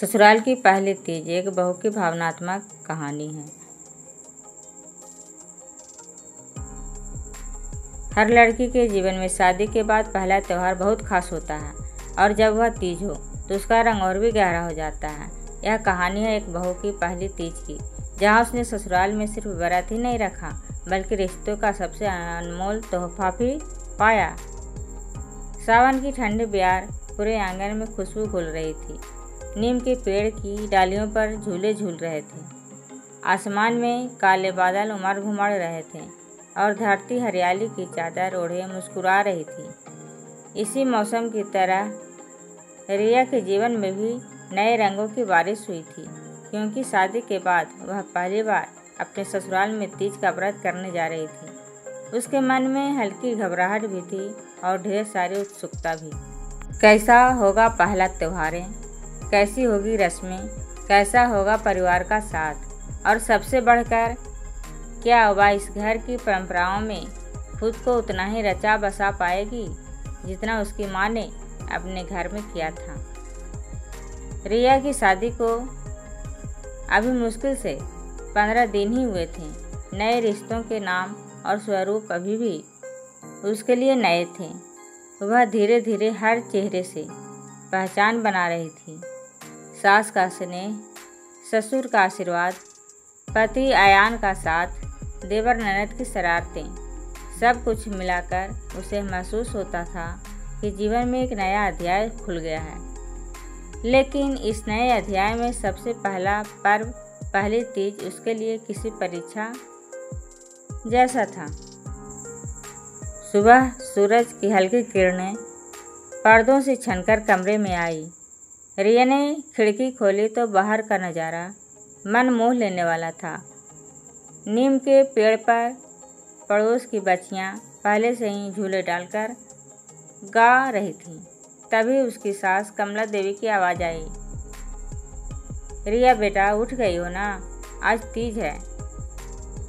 ससुराल की पहली तीज एक बहू की भावनात्मक कहानी है। हर लड़की के जीवन में शादी के बाद पहला त्यौहार बहुत खास होता है और जब वह तीज हो तो उसका रंग और भी गहरा हो जाता है। यह कहानी है एक बहू की पहली तीज की, जहां उसने ससुराल में सिर्फ बारात ही नहीं रखा बल्कि रिश्तों का सबसे अनमोल तोहफा भी पाया। सावन की ठंडी ब्यार पूरे आंगन में खुशबू घुल रही थी। नीम के पेड़ की डालियों पर झूले झूल रहे थे। आसमान में काले बादल उमड़ घुमड़ रहे थे और धरती हरियाली की चादर ओढ़े मुस्कुरा रही थी। इसी मौसम की तरह रिया के जीवन में भी नए रंगों की बारिश हुई थी, क्योंकि शादी के बाद वह पहली बार अपने ससुराल में तीज का व्रत करने जा रही थी। उसके मन में हल्की घबराहट भी थी और ढेर सारी उत्सुकता भी। कैसा होगा पहला त्योहार, कैसी होगी रस्में, कैसा होगा परिवार का साथ, और सबसे बढ़कर क्या वह इस घर की परंपराओं में खुद को उतना ही रचा बसा पाएगी जितना उसकी माँ ने अपने घर में किया था। रिया की शादी को अभी मुश्किल से 15 दिन ही हुए थे। नए रिश्तों के नाम और स्वरूप अभी भी उसके लिए नए थे। वह धीरे धीरे हर चेहरे से पहचान बना रही थी। सास का स्नेह, ससुर का आशीर्वाद, पति आयान का साथ, देवर ननद की शरारतें, सब कुछ मिलाकर उसे महसूस होता था कि जीवन में एक नया अध्याय खुल गया है। लेकिन इस नए अध्याय में सबसे पहला पर्व पहली तीज उसके लिए किसी परीक्षा जैसा था। सुबह सूरज की हल्की किरणें पर्दों से छनकर कमरे में आई। रिया ने खिड़की खोली तो बाहर का नज़ारा मन मोह लेने वाला था। नीम के पेड़ पर पड़ोस की बच्चियां पहले से ही झूले डालकर गा रही थीं। तभी उसकी सास कमला देवी की आवाज़ आई, रिया बेटा उठ गई हो ना, आज तीज है,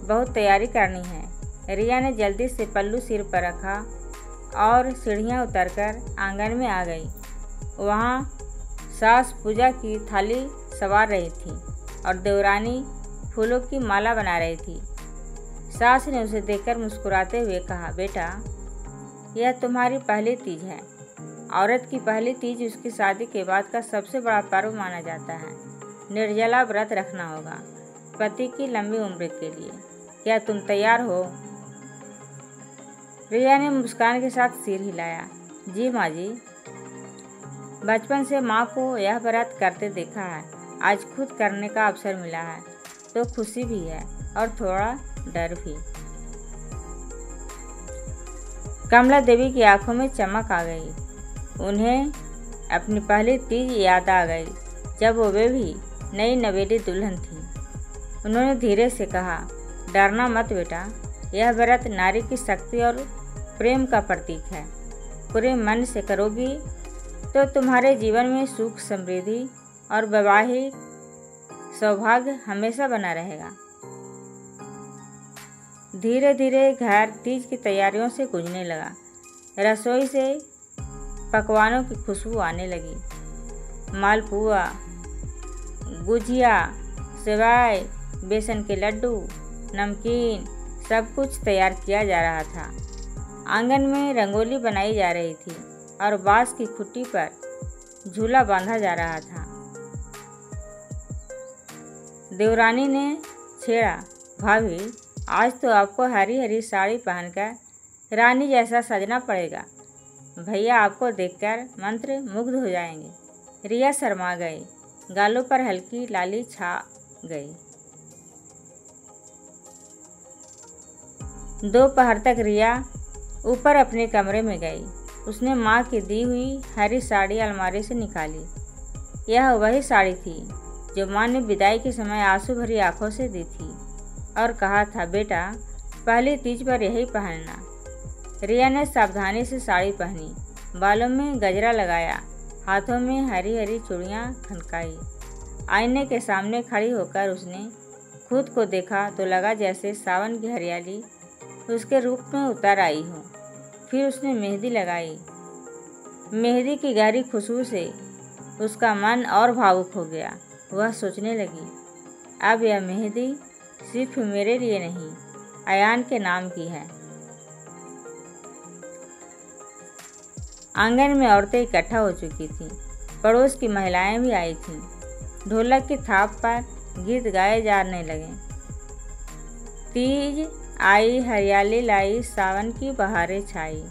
बहुत तैयारी करनी है। रिया ने जल्दी से पल्लू सिर पर रखा और सीढ़ियाँ उतरकर आंगन में आ गई। वहाँ सास पूजा की थाली संवार रही थी और देवरानी फूलों की माला बना रही थी। सास ने उसे देखकर मुस्कुराते हुए कहा, बेटा यह तुम्हारी पहली तीज है। औरत की पहली तीज उसकी शादी के बाद का सबसे बड़ा पर्व माना जाता है। निर्जला व्रत रखना होगा पति की लंबी उम्र के लिए। क्या तुम तैयार हो? रिया ने मुस्कान के साथ सिर हिलाया। जी माँ जी, बचपन से माँ को यह व्रत करते देखा है, आज खुद करने का अवसर मिला है तो खुशी भी है और थोड़ा डर भी। कमला देवी की आंखों में चमक आ गई। उन्हें अपनी पहली तीज याद आ गई जब वे भी नई नवेली दुल्हन थी। उन्होंने धीरे से कहा, डरना मत बेटा, यह व्रत नारी की शक्ति और प्रेम का प्रतीक है। पूरे मन से करोगी तो तुम्हारे जीवन में सुख, समृद्धि और वैवाहिक सौभाग्य हमेशा बना रहेगा। धीरे धीरे घर तीज की तैयारियों से गूंजने लगा। रसोई से पकवानों की खुशबू आने लगी। मालपुआ, गुजिया, सेवई, बेसन के लड्डू, नमकीन, सब कुछ तैयार किया जा रहा था। आंगन में रंगोली बनाई जा रही थी और बांस की खुट्टी पर झूला बांधा जा रहा था। देवरानी ने छेड़ा, भाभी आज तो आपको हरी हरी साड़ी पहनकर रानी जैसा सजना पड़ेगा। भैया आपको देखकर मंत्र मुग्ध हो जाएंगे। रिया शर्मा गई, गालों पर हल्की लाली छा गई। दोपहर तक रिया ऊपर अपने कमरे में गई। उसने माँ की दी हुई हरी साड़ी अलमारी से निकाली। यह वही साड़ी थी जो माँ ने विदाई के समय आंसू भरी आंखों से दी थी और कहा था, बेटा पहली तीज पर यही पहनना। रिया ने सावधानी से साड़ी पहनी, बालों में गजरा लगाया, हाथों में हरी हरी चूड़ियाँ खनकाई। आईने के सामने खड़ी होकर उसने खुद को देखा तो लगा जैसे सावन की हरियाली उसके रूप में उतर आई हो। फिर उसने मेहंदी लगाई। मेहंदी की गहरी खुशबू से उसका मन और भावुक हो गया। वह सोचने लगी, अब यह मेहंदी सिर्फ मेरे लिए नहीं, अयान के नाम की है। आंगन में औरतें इकट्ठा हो चुकी थीं। पड़ोस की महिलाएं भी आई थीं। ढोलक की थाप पर गीत गाए जाने लगे। तीज आई, हरियाली लाई, सावन की बहारें छाई।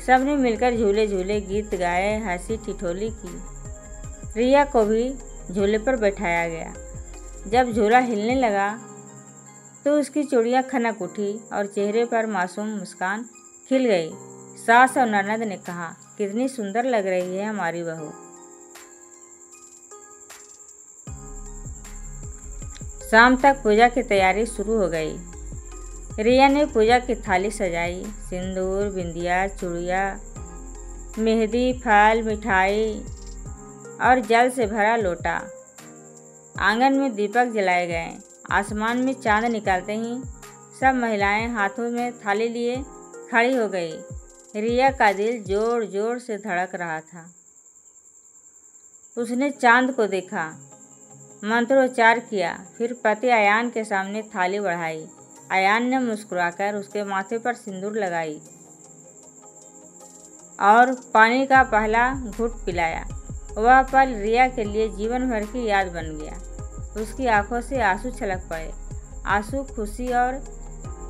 सबने मिलकर झूले झूले, गीत गाए, हंसी ठिठोली की। रिया को भी झूले पर बैठाया गया। जब झूला हिलने लगा तो उसकी चूड़ियां खनक उठी और चेहरे पर मासूम मुस्कान खिल गई। सास और ननद ने कहा, कितनी सुंदर लग रही है हमारी बहू। शाम तक पूजा की तैयारी शुरू हो गई। रिया ने पूजा की थाली सजाई। सिंदूर, बिंदिया, चूड़िया, मेहंदी, फल, मिठाई और जल से भरा लोटा। आंगन में दीपक जलाए गए। आसमान में चांद निकलते ही सब महिलाएं हाथों में थाली लिए खड़ी हो गई। रिया का दिल जोर जोर से धड़क रहा था। उसने चांद को देखा, मंत्रोच्चार किया, फिर पति अयान के सामने थाली बढ़ाई। अयान ने मुस्कुराकर उसके माथे पर सिंदूर लगाई और पानी का पहला घूंट पिलाया। वह पल रिया के लिए जीवन भर की याद बन गया। उसकी आंखों से आंसू छलक पड़े। आंसू खुशी और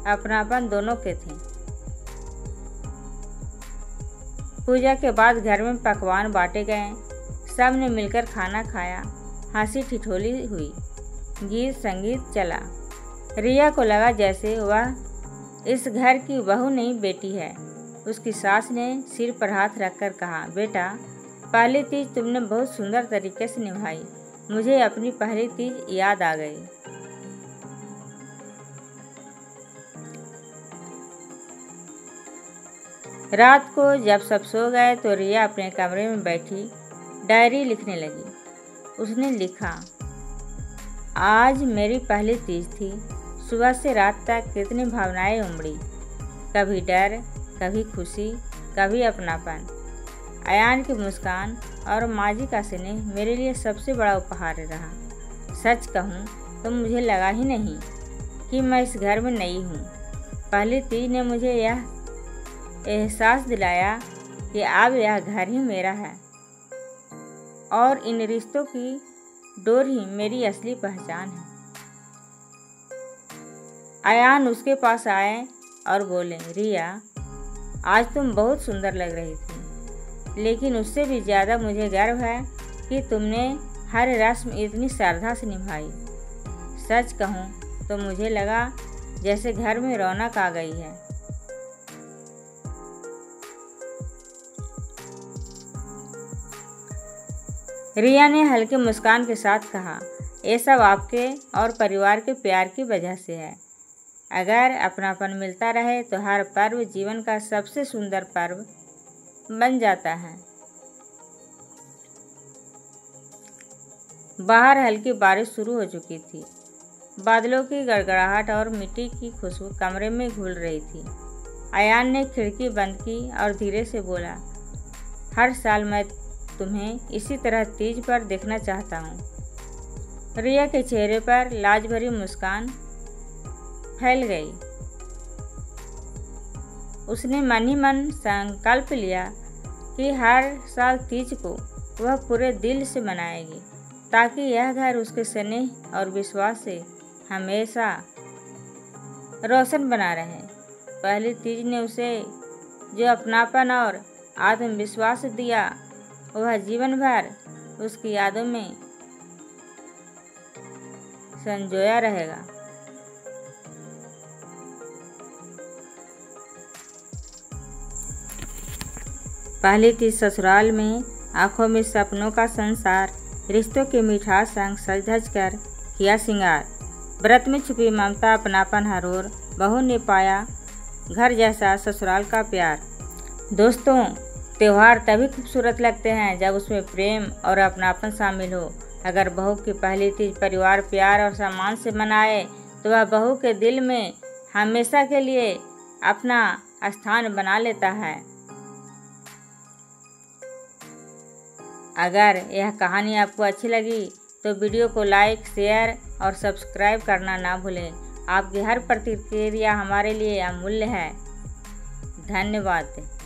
अपनापन दोनों के थे। पूजा के बाद घर में पकवान बांटे गए। सब ने मिलकर खाना खाया। हंसी ठिठोली हुई। गीत संगीत चला। रिया को लगा जैसे वह इस घर की बहू नहीं, बेटी है। उसकी सास ने सिर पर हाथ रखकर कहा, बेटा, पहली तीज तुमने बहुत सुंदर तरीके से निभाई। मुझे अपनी पहली तीज याद आ गई। रात को जब सब सो गए तो रिया अपने कमरे में बैठी डायरी लिखने लगी। उसने लिखा, आज मेरी पहली तीज थी। सुबह से रात तक कितनी भावनाएं उमड़ी, कभी डर, कभी खुशी, कभी अपनापन। अयान की मुस्कान और माँ जी का स्नेह मेरे लिए सबसे बड़ा उपहार रहा। सच कहूँ तो मुझे लगा ही नहीं कि मैं इस घर में नई हूँ। पहली तीज ने मुझे यह एहसास दिलाया कि अब यह घर ही मेरा है और इन रिश्तों की डोर ही मेरी असली पहचान है। अयान उसके पास आए और बोले, रिया, आज तुम बहुत सुंदर लग रही थी, लेकिन उससे भी ज़्यादा मुझे गर्व है कि तुमने हर रस्म इतनी श्रद्धा से निभाई। सच कहूँ तो मुझे लगा जैसे घर में रौनक आ गई है। रिया ने हल्के मुस्कान के साथ कहा, ये सब आपके और परिवार के प्यार की वजह से है। अगर अपनापन मिलता रहे तो हर पर्व जीवन का सबसे सुंदर पर्व बन जाता है। बाहर हल्की बारिश शुरू हो चुकी थी। बादलों की गड़गड़ाहट और मिट्टी की खुशबू कमरे में घुल रही थी। अयान ने खिड़की बंद की और धीरे से बोला, हर साल मैं तुम्हें इसी तरह तीज पर देखना चाहता हूँ। रिया के चेहरे पर लाज भरी मुस्कान फैल गई। उसने मन ही मन संकल्प लिया कि हर साल तीज को वह पूरे दिल से मनाएगी, ताकि यह घर उसके स्नेह और विश्वास से हमेशा रोशन बना रहे। पहली तीज ने उसे जो अपनापन और आत्मविश्वास दिया, वह जीवन भर उसकी यादों में संजोया रहेगा। पहली तीज ससुराल में आंखों में सपनों का संसार, रिश्तों के मिठास संग सज धज कर किया श्रृंगार। व्रत में छुपी ममता, अपनापन हर ओर, बहू ने पाया घर जैसा ससुराल का प्यार। दोस्तों, त्योहार तभी खूबसूरत लगते हैं जब उसमें प्रेम और अपनापन शामिल हो। अगर बहू की पहली तीज परिवार प्यार और सम्मान से मनाए तो वह बहू के दिल में हमेशा के लिए अपना स्थान बना लेता है। अगर यह कहानी आपको अच्छी लगी तो वीडियो को लाइक, शेयर और सब्सक्राइब करना ना भूलें। आपकी हर प्रतिक्रिया हमारे लिए अमूल्य है। धन्यवाद।